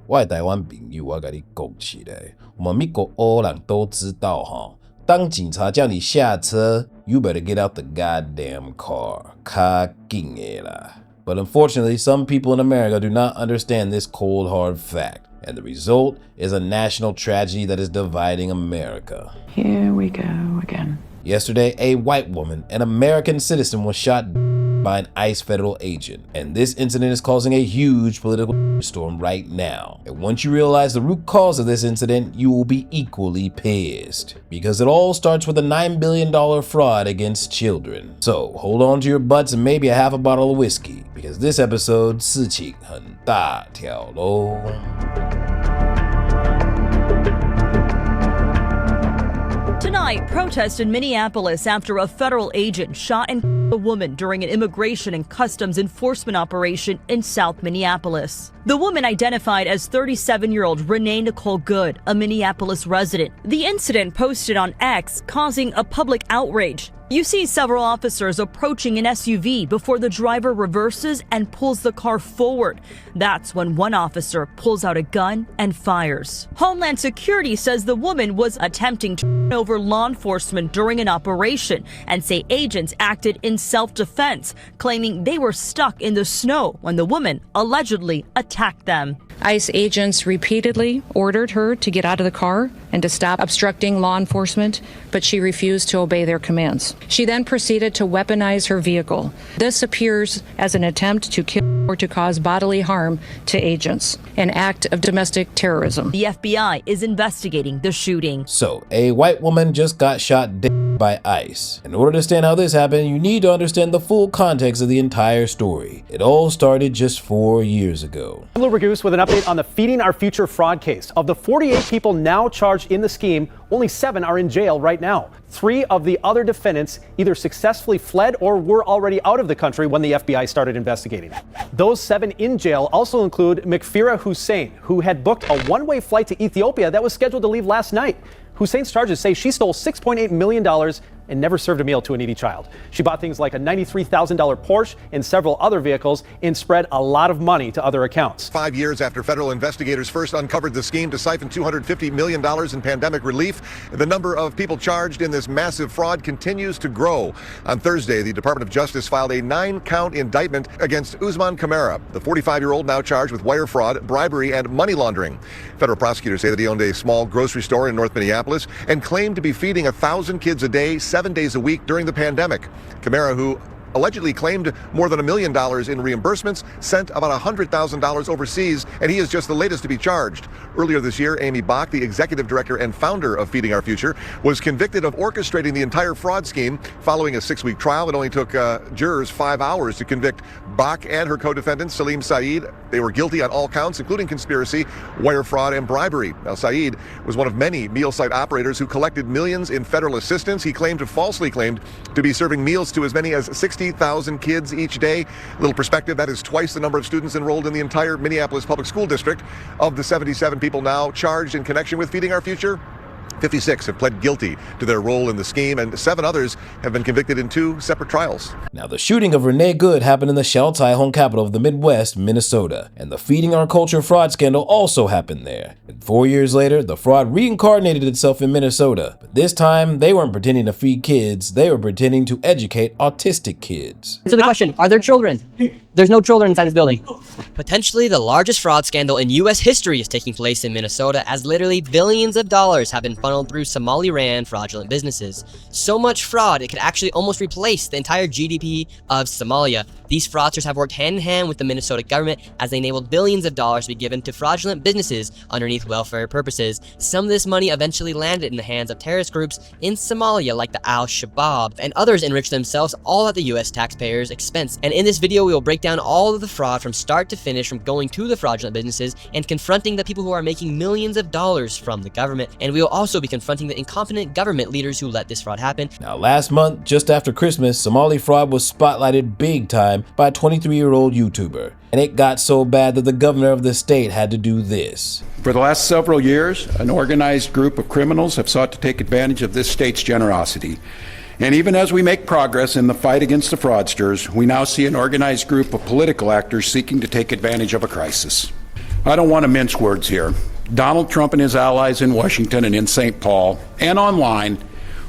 我的台湾朋友，我跟你讲起来，我们美国欧人都知道哈，当警察叫你下车 ，you better get out the goddamn car， 卡紧的啦。But unfortunately, some people in America do not understand this cold hard fact, and the result is a national tragedy that is dividing America. Here we go again. Yesterday, a white woman, an American citizen, was shot by an ICE federal agent, and this incident is causing a huge political storm right now. And once you realize the root cause of this incident, you will be equally pissed, because it all starts with a $9 billion fraud against children. So hold on to your butts and maybe a half a bottle of whiskey, because this episode 事情很大条咯。Tonight, protests in Minneapolis after a federal agent shot and killed a woman during an immigration and customs enforcement operation in South Minneapolis. The woman identified as 37-year-old RENEE Nicole Good, a Minneapolis resident. The incident posted on X, causing a public outrage. You see several officers approaching an SUV before the driver reverses and pulls the car forward. That's when one officer pulls out a gun and fires. Homeland Security says the woman was attempting to run over law enforcement during an operation and say agents acted in self-defense, claiming they were stuck in the snow when the woman allegedly attacked them. ICE agents repeatedly ordered her to get out of the car and to stop obstructing law enforcement, but she refused to obey their commands. She then proceeded to weaponize her vehicle. This appears as an attempt to kill or to cause bodily harm to agents, an act of domestic terrorism. The FBI is investigating the shooting. So, a white woman just got shot dead by ICE. In order to understand how this happened, you need to understand the full context of the entire story. It all started just 4 years ago. I'm Lou Ragoose with an update on the Feeding Our Future fraud case. Of the 48 people now charged in the scheme, only 7 are in jail right now. 3 of the other defendants either successfully fled or were already out of the country when the FBI started investigating. Those 7 in jail also include Mekfira Hussein, who had booked a one-way flight to Ethiopia that was scheduled to leave last night. Hussein's charges say she stole $6.8 million and never served a meal to a needy child. She bought things like a $93,000 Porsche and several other vehicles and spread a lot of money to other accounts. 5 years after federal investigators first uncovered the scheme to siphon $250 million in pandemic relief, the number of people charged in this massive fraud continues to grow. On Thursday, the Department of Justice filed a 9-count indictment against Usman Kamara, the 45-year-old now charged with wire fraud, bribery, and money laundering. Federal prosecutors say that he owned a small grocery store in North Minneapolis and claimed to be feeding 1,000 kids a day, 7 days a week during the pandemic. Kamara, who allegedly claimed more than $1 million in reimbursements, sent about $100,000 overseas, and he is just the latest to be charged. Earlier this year, Amy Bach, the executive director and founder of Feeding Our Future, was convicted of orchestrating the entire fraud scheme. Following a 6-week trial, it only took jurors 5 hours to convict Bach and her co-defendant, Salim Saeed. They were guilty on all counts, including conspiracy, wire fraud, and bribery. Now, Saeed was one of many meal site operators who collected millions in federal assistance. He falsely claimed to be serving meals to as many as 60,000 kids each day. A little perspective, that is twice the number of students enrolled in the entire Minneapolis Public School District. Of the 77 people now charged in connection with Feeding Our Future, 56 have pled guilty to their role in the scheme, and 7 others have been convicted in 2 separate trials. Now, the shooting of RENEE Good happened in the Sheltie home capital of the Midwest, Minnesota, and the Feeding Our Culture fraud scandal also happened there. And 4 years later, the fraud reincarnated itself in Minnesota, but this time they weren't pretending to feed kids, they were pretending to educate autistic kids. So the question, are there children? There's no children inside this building. Potentially the largest fraud scandal in U.S. history is taking place in Minnesota, as literally billions of dollars have been funneled through Somali-ran fraudulent businesses. So much fraud, it could actually almost replace the entire GDP of Somalia. These fraudsters have worked hand in hand with the Minnesota government as they enabled billions of dollars to be given to fraudulent businesses underneath welfare purposes. Some of this money eventually landed in the hands of terrorist groups in Somalia like the Al-Shabaab, and others enriched themselves all at the U.S. taxpayers' expense. And in this video, we will break down all of the fraud from start to finish, from going to the fraudulent businesses and confronting the people who are making millions of dollars from the government. And we will also be confronting the incompetent government leaders who let this fraud happen. Now, last month, just after Christmas, Somali fraud was spotlighted big time by a 23-year-old YouTuber. And it got so bad that the governor of the state had to do this. For the last several years, an organized group of criminals have sought to take advantage of this state's generosity. And even as we make progress in the fight against the fraudsters, we now see an organized group of political actors seeking to take advantage of a crisis. I don't want to mince words here. Donald Trump and his allies in Washington and in St. Paul and online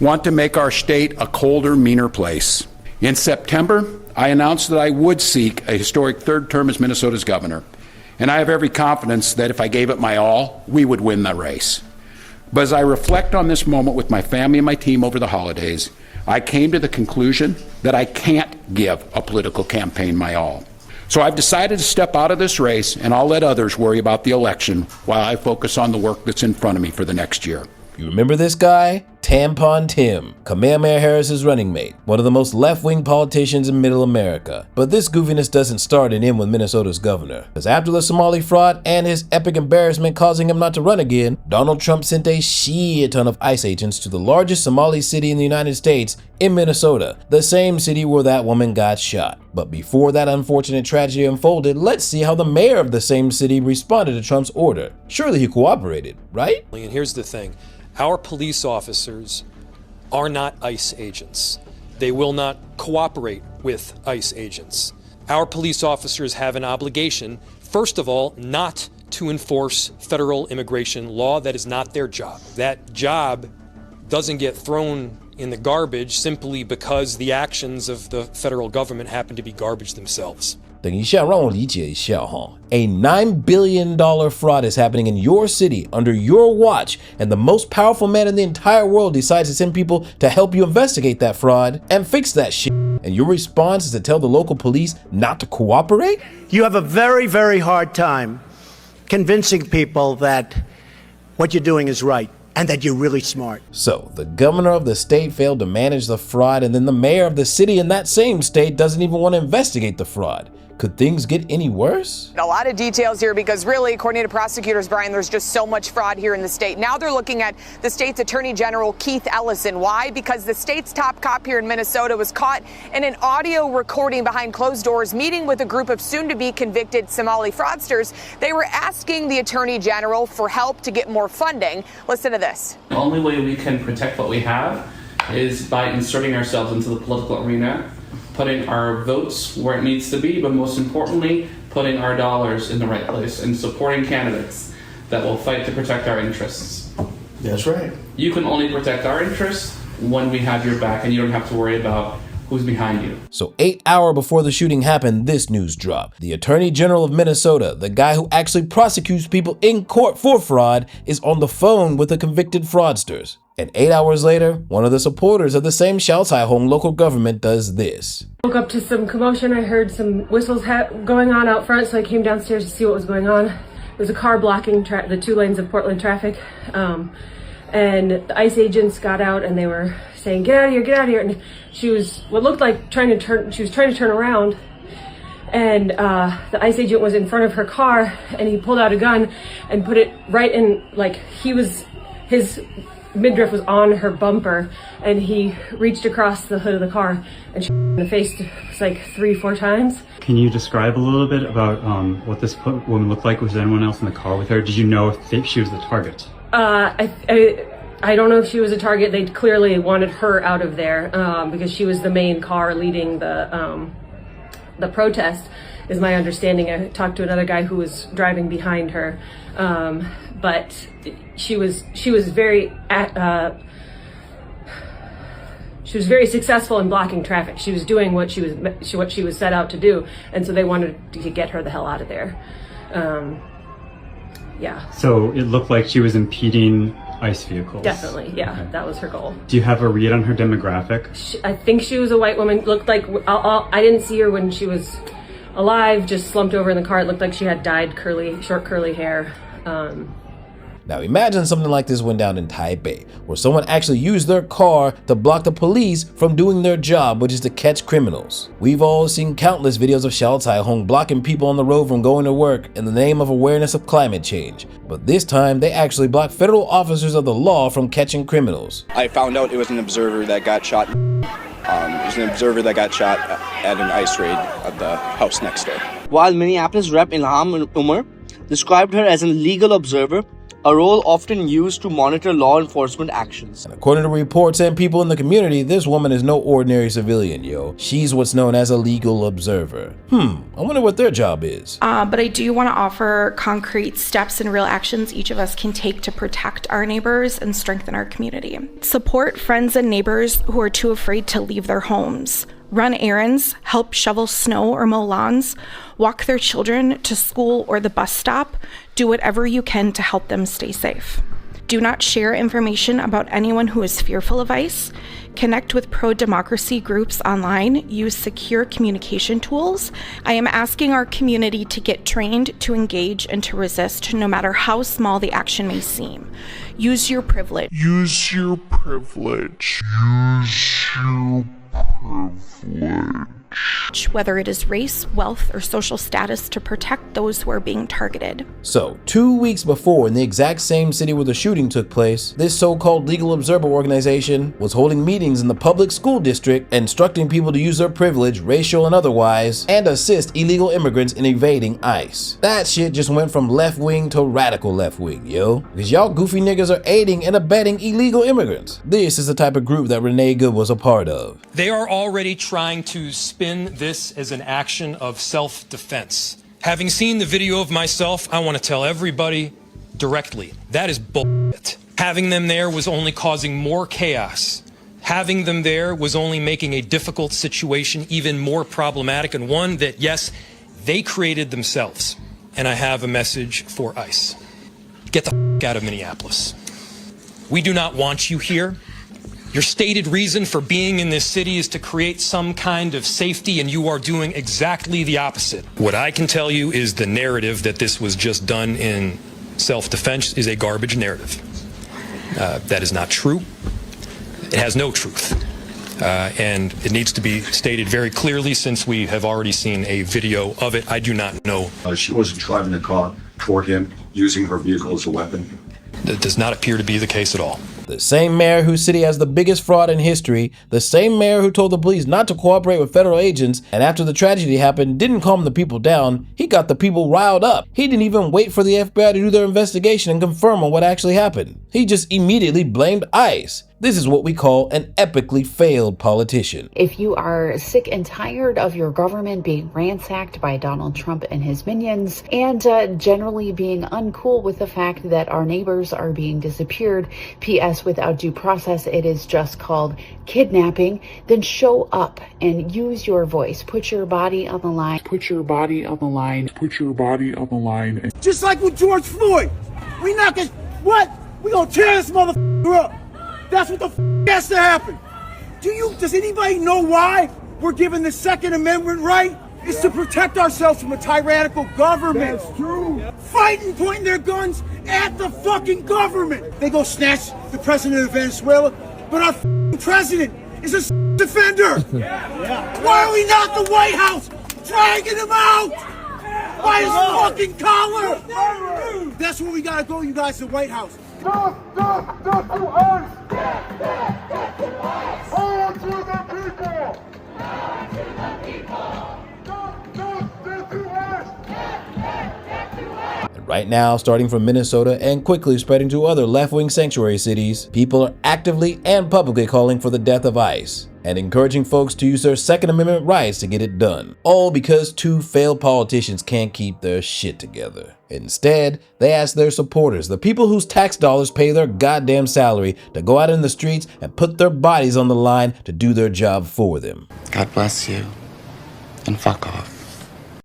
want to make our state a colder, meaner place. In September, I announced that I would seek a historic third term as Minnesota's governor, and I have every confidence that if I gave it my all, we would win the race. But as I reflect on this moment with my family and my team over the holidays, I came to the conclusion that I can't give a political campaign my all. So I've decided to step out of this race, and I'll let others worry about the election while I focus on the work that's in front of me for the next year. You remember this guy? Tampon Tim, Kamehameha Harris's running mate, one of the most left-wing politicians in middle America. But this goofiness doesn't start and end with Minnesota's governor, because after the Somali fraud and his epic embarrassment causing him not to run again, Donald Trump sent a shit ton of ICE agents to the largest Somali city in the United States, in Minnesota, the same city where that woman got shot. But before that unfortunate tragedy unfolded, let's see how the mayor of the same city responded to Trump's order. Surely he cooperated, right? And here's the thing. Our police officers are not ICE agents. They will not cooperate with ICE agents. Our police officers have an obligation, first of all, not to enforce federal immigration law. That is not their job. That job doesn't get thrown in the garbage simply because the actions of the federal government happen to be garbage themselves. 等一下，让我理解一下哈。A $9 billion fraud is happening in your city under your watch, and the most powerful man in the entire world decides to send people to help you investigate that fraud and fix that shit. And your response is to tell the local police not to cooperate? You have a very, very hard time convincing people that what you're doing is right and that you're really smart. So, the governor of the state failed to manage the fraud, and then the mayor of the city in that same state doesn't even want to investigate the fraud. Could things get any worse? A lot of details here because really, according to prosecutors, Brian, there's just so much fraud here in the state. Now they're looking at the state's Attorney General, Keith Ellison. Why? Because the state's top cop here in Minnesota was caught in an audio recording behind closed doors meeting with a group of soon-to-be convicted Somali fraudsters. They were asking the Attorney General for help to get more funding. Listen to this. The only way we can protect what we have is by inserting ourselves into the political arena, putting our votes where it needs to be, but most importantly, putting our dollars in the right place and supporting candidates that will fight to protect our interests. That's right. You can only protect our interests when we have your back, and you don't have to worry about who's behind you. So 8 hours before the shooting happened, this news dropped. The Attorney General of Minnesota, the guy who actually prosecutes people in court for fraud, is on the phone with the convicted fraudsters. And 8 hours later, one of the supporters of the same Xiaotaihong local government does this. Woke up to some commotion. I heard some whistles going on out front, so I came downstairs to see what was going on. There was a car blocking the 2 lanes of Portland traffic. And the ICE agents got out and they were saying, "Get out of here, get out of here." And she was what looked like trying to turn around. And the ICE agent was in front of her car, and he pulled out a gun and put it right in, like, his midriff was on her bumper, and he reached across the hood of the car and shot in the face like 3-4 times. Can you describe a little bit about what this woman looked like? Was there anyone else in the car with her? Did you know if she was the target? I don't know if she was a target. They clearly wanted her out of there because she was the main car leading the protest, is my understanding. I talked to another guy who was driving behind her, but she was very successful in blocking traffic. She was doing what she was set out to do, and so they wanted to get her the hell out of there. Yeah. So it looked like she was impeding ICE vehicles. Definitely, yeah. Okay. That was her goal. Do you have a read on her demographic? I think she was a white woman. Looked like I didn't see her when she was alive. Just slumped over in the car. It looked like she had dyed short curly hair. Now imagine something like this went down in Taipei, where someone actually used their car to block the police from doing their job, which is to catch criminals. We've all seen countless videos of Xiaotaihong blocking people on the road from going to work in the name of awareness of climate change. But this time, they actually blocked federal officers of the law from catching criminals. I found out it was an observer that got shot. It was an observer that got shot at an ICE raid at the house next door. While Minneapolis Rep. Ilham Umar described her as an illegal observer, a role often used to monitor law enforcement actions. And according to reports and people in the community, this woman is no ordinary civilian, yo. She's what's known as a legal observer. I wonder what their job is. But I do want to offer concrete steps and real actions each of us can take to protect our neighbors and strengthen our community. Support friends and neighbors who are too afraid to leave their homes. Run errands, help shovel snow or mow lawns, walk their children to school or the bus stop. Do whatever you can to help them stay safe. Do not share information about anyone who is fearful of ICE. Connect with pro-democracy groups online. Use secure communication tools. I am asking our community to get trained to engage and to resist, no matter how small the action may seem. Use your privilege. Use your privilege. Use your privilege. Whether it is race, wealth, or social status, to protect those who are being targeted. So, 2 weeks before, in the exact same city where the shooting took place, this so-called legal observer organization was holding meetings in the public school district, instructing people to use their privilege, racial and otherwise, and assist illegal immigrants in evading ICE. That shit just went from left-wing to radical left-wing, yo. Because y'all goofy niggas are aiding and abetting illegal immigrants. This is the type of group that RENEE Good was a part of. They are already trying to spin this as an action of self-defense. Having seen the video of myself, I want to tell everybody directly, that is bullshit. Having them there was only causing more chaos. Having them there was only making a difficult situation even more problematic, and one that, yes, they created themselves. And I have a message for ICE. Get the f*** out of Minneapolis. We do not want you here. Your stated reason for being in this city is to create some kind of safety, and you are doing exactly the opposite. What I can tell you is the narrative that this was just done in self-defense is a garbage narrative. That is not true. It has no truth. And it needs to be stated very clearly, since we have already seen a video of it. I do not know. She wasn't driving the car toward him, using her vehicle as a weapon. That does not appear to be the case at all. The same mayor whose city has the biggest fraud in history, the same mayor who told the police not to cooperate with federal agents, and after the tragedy happened didn't calm the people down, he got the people riled up. He didn't even wait for the FBI to do their investigation and confirm on what actually happened. He just immediately blamed ICE. This is what we call an epically failed politician. If you are sick and tired of your government being ransacked by Donald Trump and his minions, and generally being uncool with the fact that our neighbors are being disappeared, P.S. without due process, it is just called kidnapping, then show up and use your voice. Put your body on the line. Put your body on the line. Put your body on the line. Just like with George Floyd. We not gonna, what? We gonna tear this motherfucker up. That's what the has to happen. Does anybody know why we're given the Second Amendment right? It's to protect ourselves from a tyrannical government. That's true. Fighting, pointing their guns at the fucking government. They go snatch the president of Venezuela, but our president is a defender. Why are we not the White House dragging him out by his fucking collar? That's where we gotta go, you guys, the White House. Hold to the people! Right now, starting from Minnesota and quickly spreading to other left-wing sanctuary cities, people are actively and publicly calling for the death of ICE and encouraging folks to use their Second Amendment rights to get it done. All because two failed politicians can't keep their shit together. Instead, they ask their supporters, the people whose tax dollars pay their goddamn salary, to go out in the streets and put their bodies on the line to do their job for them. God bless you, and fuck off.